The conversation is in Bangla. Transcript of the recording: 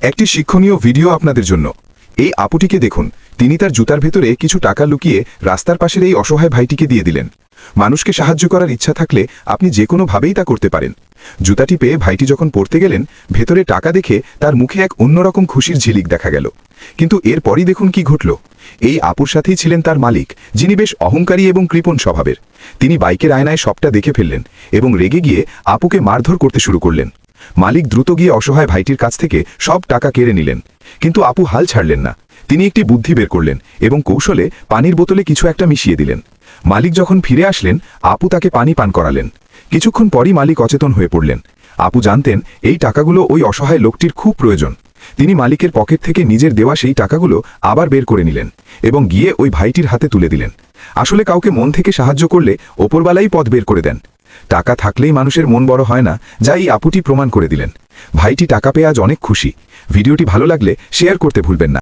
একটি শিক্ষণীয় ভিডিও আপনাদের জন্য। এই আপুটিকে দেখুন, তিনি তার জুতার ভেতরে কিছু টাকা লুকিয়ে রাস্তার পাশের এই অসহায় ভাইটিকে দিয়ে দিলেন। মানুষকে সাহায্য করার ইচ্ছা থাকলে আপনি যে কোনোভাবেই তা করতে পারেন। জুতাটি পেয়ে ভাইটি যখন পড়তে গেলেন, ভেতরে টাকা দেখে তার মুখে এক অন্যরকম খুশির ঝিলিক দেখা গেল। কিন্তু এরপরই দেখুন কি ঘটল। এই আপুর সাথেই ছিলেন তার মালিক, যিনি বেশ অহংকারী এবং কৃপণ স্বভাবের। তিনি বাইকের আয়নায় সবটা দেখে ফেললেন এবং রেগে গিয়ে আপুকে মারধর করতে শুরু করলেন। মালিক দ্রুত গিয়ে অসহায় ভাইটির কাছ থেকে সব টাকা কেড়ে নিলেন, কিন্তু আপু হাল ছাড়লেন না। তিনি একটি বুদ্ধি বের করলেন এবং কৌশলে পানির বোতলে কিছু একটা মিশিয়ে দিলেন। মালিক যখন ফিরে আসলেন, আপু তাকে পানি পান করালেন। কিছুক্ষণ পরই মালিক অচেতন হয়ে পড়লেন। আপু জানতেন এই টাকাগুলো ওই অসহায় লোকটির খুব প্রয়োজন। তিনি মালিকের পকেট থেকে নিজের দেওয়া সেই টাকাগুলো আবার বের করে নিলেন এবং গিয়ে ওই ভাইটির হাতে তুলে দিলেন। আসলে কাউকে মন থেকে সাহায্য করলে ওপরওয়ালাই পথ বের করে দেন। টাকা থাকলেই মানুষের মন বড় হয় না, যা এই আপুটি প্রমাণ করে দিলেন। ভাইটি টাকা পেয়ে আজ অনেক খুশি। ভিডিওটি ভালো লাগলে শেয়ার করতে ভুলবেন না।